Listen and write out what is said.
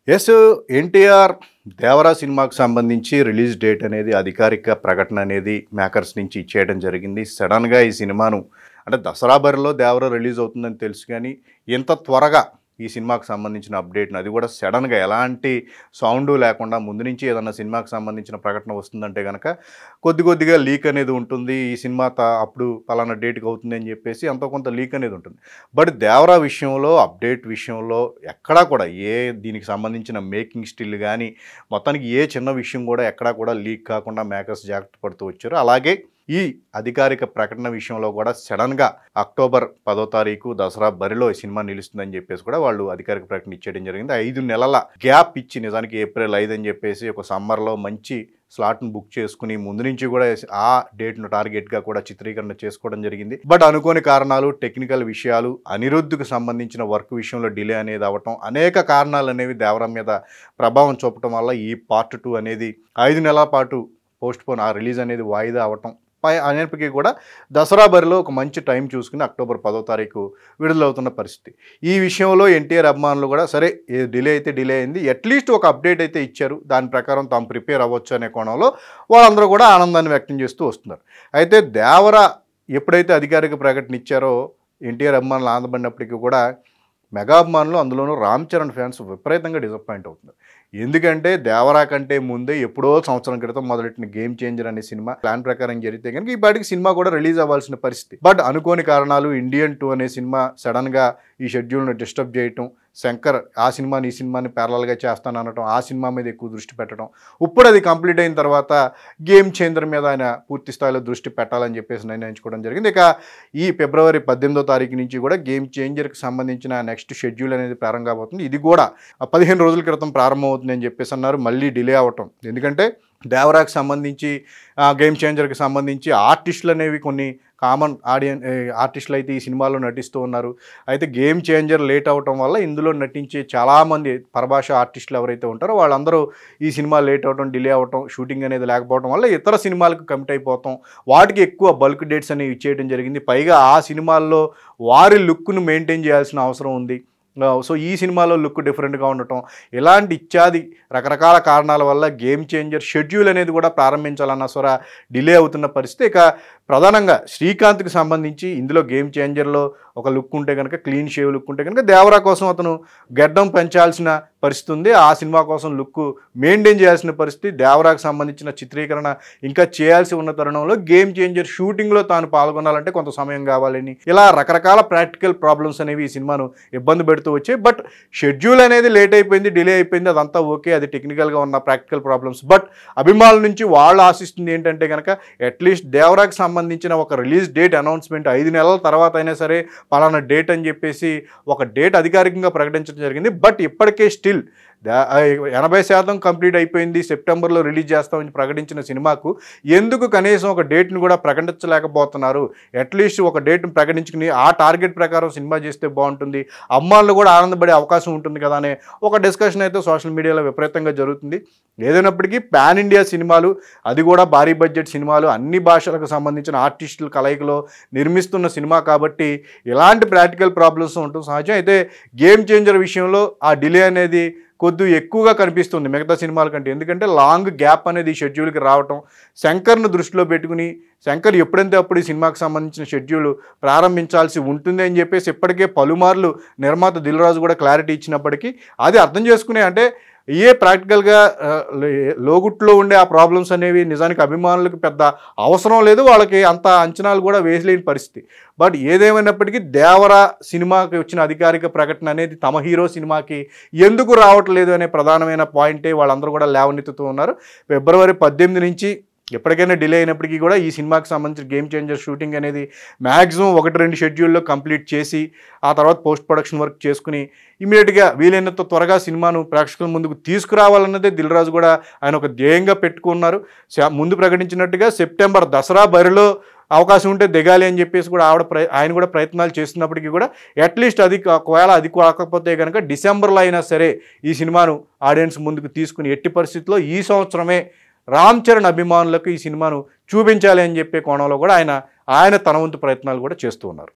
Yes. NTR 'Devara' సినిమాకు సంబంధించి release date అనేది అధికారిక ప్రకటన అనేది మేకర్స్ నుంచి ఇచ్చేయడం జరిగింది. సడన్‌గా ఈ సినిమాను అంటే దసరా బరిలో 'దేవరా' రిలీజ్ అవుతుందని తెలుసు కానీ ఇంత త్వరగా ఈ సినిమాకు సంబంధించిన అప్డేట్‌ని అది కూడా సడన్‌గా ఎలాంటి సౌండు లేకుండా ముందు నుంచి ఏదన్నా సినిమాకు సంబంధించిన ప్రకటన వస్తుందంటే గనక కొద్దిగా లీక్ అనేది ఉంటుంది. ఈ సినిమా అప్పుడు పలానా డేట్‌కి అవుతుంది అని చెప్పేసి ఎంతో కొంత లీక్ అనేది ఉంటుంది. బట్ 'దేవరా' విషయంలో అప్డేట్ విషయంలో ఎక్కడా కూడా దీనికి సంబంధించిన మేకింగ్ స్టిల్ గానీ మొత్తానికి ఏ చిన్న విషయం కూడా ఎక్కడా కూడా లీక్ కాకుండా మేకర్స్ జాగ్రత్త పడుతూ వచ్చారు. అలాగే ఈ అధికారిక ప్రకటన విషయంలో కూడా సడన్‌గా అక్టోబర్ 10వ తారీఖు దసరా బరిలో ఈ సినిమా నిలుస్తుందని చెప్పేసి కూడా వాళ్ళు అధికారిక ప్రకటన ఇచ్చేయడం జరిగింది. 5 నెలల గ్యాప్ ఇచ్చి నిజానికి ఏప్రిల్ 5 అని చెప్పేసి ఒక సమ్మర్‌లో మంచి స్లాట్‌ను బుక్ చేసుకుని ముందు నుంచి కూడా ఆ డేట్‌ను టార్గెట్‌గా కూడా చిత్రీకరణ చేసుకోవడం జరిగింది. బట్ అనుకోని కారణాలు, టెక్నికల్ విషయాలు, అనిరుద్‌కు సంబంధించిన వర్క్ విషయంలో డిలే అనేది అవ్వటం, అనేక కారణాలు అనేవి 'దేవరా' మీద ప్రభావం చూపటం వల్ల ఈ పార్ట్ 2 అనేది 5 నెలల పాటు పోస్ట్‌పోన్ ఆ రిలీజ్ అనేది వాయిదా అవ్వటం అయినప్పటికీ కూడా దసరా బరిలో ఒక మంచి టైం చూసుకుని అక్టోబర్ 10వ తారీఖు విడుదలవుతున్న పరిస్థితి. ఈ విషయంలో ఎన్టీఆర్ అభిమానులు కూడా సరే డిలే అయితే డిలే అయింది, అట్లీస్ట్ ఒక అప్డేట్ అయితే ఇచ్చారు, దాని ప్రకారం తాము ప్రిపేర్ అవ్వచ్చు అనే కోణంలో వాళ్ళందరూ కూడా ఆనందాన్ని వ్యక్తం చేస్తూ వస్తున్నారు. అయితే 'దేవరా' ఎప్పుడైతే అధికారిక ప్రకటన ఇచ్చారో ఎన్టీఆర్ అభిమానులు ఆనందపడినప్పటికీ కూడా మెగా అభిమానులు అందులోనూ రామ్ చరణ్ ఫ్యాన్స్ విపరీతంగా డిసప్పాయింట్ అవుతున్నారు. ఎందుకంటే 'దేవరా' కంటే ముందే ఎప్పుడో సంవత్సరం క్రితం మొదలెట్టిన 'గేమ్ చేంజర్' అనే సినిమా ప్లాన్ ప్రకారం జరిగితే కనుక ఈ పాటికి సినిమా కూడా రిలీజ్ అవ్వాల్సిన పరిస్థితి. బట్ అనుకోని కారణాలు 'ఇండియన్ 2' అనే సినిమా సడన్గా ఈ షెడ్యూల్ను డిస్టర్బ్ చేయటం, శంకర్ ఈ సినిమాని ప్యారలల్గా చేస్తాననటం, ఆ సినిమా మీద ఎక్కువ దృష్టి పెట్టడం, ఇప్పుడు అది కంప్లీట్ అయిన తర్వాత 'గేమ్ చేంజర్' మీద ఆయన పూర్తి స్థాయిలో దృష్టి పెట్టాలని చెప్పేసి నిర్ణయించుకోవడం జరిగింది. ఇక ఈ ఫిబ్రవరి 18వ తారీఖు నుంచి కూడా 'గేమ్ చేంజర్'కి సంబంధించిన నెక్స్ట్ షెడ్యూల్ అనేది ప్రారంభం కాబోతుంది. ఇది కూడా 15 రోజుల క్రితం ప్రారంభమవుతుంది అని చెప్పేసి అన్నారు. మళ్ళీ డిలే అవ్వటం ఎందుకంటే 'దేవరా'కి సంబంధించి 'గేమ్ చేంజర్'కి సంబంధించి ఆర్టిస్టులు అనేవి కొన్ని కామన్ ఆర్టిస్టులు అయితే ఈ సినిమాలో నటిస్తూ ఉన్నారు. అయితే 'గేమ్ చేంజర్' లేట్ అవ్వటం వల్ల ఇందులో నటించే చాలామంది పరభాష ఆర్టిస్టులు ఎవరైతే ఉంటారో వాళ్ళందరూ ఈ సినిమా లేట్ అవ్వటం, డిలే అవ్వటం, షూటింగ్ అనేది లేకపోవడం వల్ల ఇతర సినిమాలకు కమిట్ అయిపోతాం, వాటికి ఎక్కువ బల్క్ డేట్స్ అనేవి ఇచ్చేయడం జరిగింది. పైగా ఆ సినిమాల్లో వారి లుక్ను మెయింటైన్ చేయాల్సిన అవసరం ఉంది. సో ఈ సినిమాలో లుక్ డిఫరెంట్గా ఉండటం, ఇలాంటి ఇత్యాది రకరకాల కారణాల వల్ల 'గేమ్ చేంజర్' షెడ్యూల్ అనేది కూడా ప్రారంభించాలన్న డిలే అవుతున్న పరిస్థితి. ఇక ప్రధానంగా శ్రీకాంత్కి సంబంధించి ఇందులో 'గేమ్ చేంజర్'లో ఒక లుక్ ఉంటే కనుక, క్లీన్ షేవ్ లుక్ ఉంటే కనుక 'దేవరా' కోసం అతను గడ్డం పెంచాల్సిన పరిస్థితి ఉంది. ఆ సినిమా కోసం లుక్ మెయింటైన్ చేయాల్సిన పరిస్థితి. 'దేవరా'కి సంబంధించిన చిత్రీకరణ ఇంకా చేయాల్సి ఉన్న తరుణంలో 'గేమ్ చేంజర్' షూటింగ్లో తాను పాల్గొనాలంటే కొంత సమయం కావాలని, ఇలా రకరకాల ప్రాక్టికల్ ప్రాబ్లమ్స్ అనేవి ఈ సినిమాను ఇబ్బంది పెడుతూ వచ్చాయి. బట్ షెడ్యూల్ అనేది లేట్ అయిపోయింది, డిలే అయిపోయింది, అదంతా ఓకే, అది టెక్నికల్గా ఉన్న ప్రాక్టికల్ ప్రాబ్లమ్స్. బట్ అభిమానుల నుంచి వాళ్ళు ఆశిస్తుంది ఏంటంటే కనుక అట్లీస్ట్ 'దేవరా'కి సంబంధించిన ఒక రిలీజ్ డేట్ అనౌన్స్మెంట్ 5 నెలల తర్వాత అయినా సరే పలానా డేట్ అని చెప్పేసి ఒక డేట్ అధికారికంగా ప్రకటించడం జరిగింది. బట్ ఇప్పటికే స్టిల్ 80% కంప్లీట్ అయిపోయింది, సెప్టెంబర్లో రిలీజ్ చేస్తామని ప్రకటించిన సినిమాకు ఎందుకు కనీసం ఒక డేట్ని కూడా ప్రకటించలేకపోతున్నారు? అట్లీస్ట్ ఒక డేట్ని ప్రకటించుకుని ఆ టార్గెట్ ప్రకారం సినిమా చేస్తే బాగుంటుంది, అమ్మాయిలు కూడా ఆనందపడే అవకాశం ఉంటుంది కదా అనే ఒక డిస్కషన్ అయితే సోషల్ మీడియాలో విపరీతంగా జరుగుతుంది. ఏదైనప్పటికీ పాన్ ఇండియా సినిమాలు, అది కూడా భారీ బడ్జెట్ సినిమాలు, అన్ని భాషలకు సంబంధించిన ఆర్టిస్టుల కలయికలో నిర్మిస్తున్న సినిమా కాబట్టి ఇలాంటి ప్రాక్టికల్ ప్రాబ్లమ్స్ ఉండటం సహజం. అయితే 'గేమ్ చేంజర్' విషయంలో ఆ డిలే అనేది కొద్దిగా ఎక్కువగా కనిపిస్తుంది మిగతా సినిమాల కంటే. ఎందుకంటే లాంగ్ గ్యాప్ అనేది ఈ షెడ్యూల్కి రావటం, శంకర్ను దృష్టిలో పెట్టుకుని శంకర్ ఎప్పుడంటే అప్పుడు ఈ సినిమాకి సంబంధించిన షెడ్యూల్ ప్రారంభించాల్సి ఉంటుంది అని చెప్పేసి ఇప్పటికే పలుమార్లు నిర్మాత దిల్ రాజు కూడా క్లారిటీ ఇచ్చినప్పటికీ అది అర్థం చేసుకునే అంటే ప్రాక్టికల్గా లోగుట్లో ఉండే ఆ ప్రాబ్లమ్స్ అనేవి నిజానికి అభిమానులకు పెద్ద అవసరం లేదు, వాళ్ళకి అంత అంచనాలు కూడా వేయలేని పరిస్థితి. బట్ ఏదేమైనప్పటికీ 'దేవరా' సినిమాకి వచ్చిన అధికారిక ప్రకటన అనేది తమ హీరో సినిమాకి ఎందుకు రావట్లేదు అనే ప్రధానమైన పాయింటే వాళ్ళందరూ కూడా లేవనెత్తుతూ ఉన్నారు. ఫిబ్రవరి 18 నుంచి ఎప్పటికైనా డిలే అయినప్పటికీ కూడా ఈ సినిమాకి సంబంధించిన 'గేమ్ చేంజర్' షూటింగ్ అనేది మ్యాక్సిమం 1-2 షెడ్యూల్లో కంప్లీట్ చేసి ఆ తర్వాత పోస్ట్ ప్రొడక్షన్ వర్క్ చేసుకుని ఇమీడియట్గా వీలైనంత త్వరగా సినిమాను ప్రేక్షకుల ముందుకు తీసుకురావాలన్నదే దిల్ రాజు కూడా ఆయన ఒక ధ్యేయంగా పెట్టుకున్నారు. ముందు ప్రకటించినట్టుగా సెప్టెంబర్ దసరా బరిలో అవకాశం ఉంటే దిగాలి అని చెప్పేసి కూడా ఆయన కూడా ప్రయత్నాలు చేస్తున్నప్పటికీ కూడా అట్లీస్ట్ అది ఒకవేళ అది కాకపోతే కనుక డిసెంబర్లో అయినా సరే ఈ సినిమాను ఆడియన్స్ ముందుకు తీసుకుని ఎట్టి పరిస్థితుల్లో ఈ సంవత్సరమే రామ్ చరణ్ అభిమానులకు ఈ సినిమాను చూపించాలి అని చెప్పే కోణంలో కూడా ఆయన తన వంతు ప్రయత్నాలు కూడా చేస్తూ ఉన్నారు.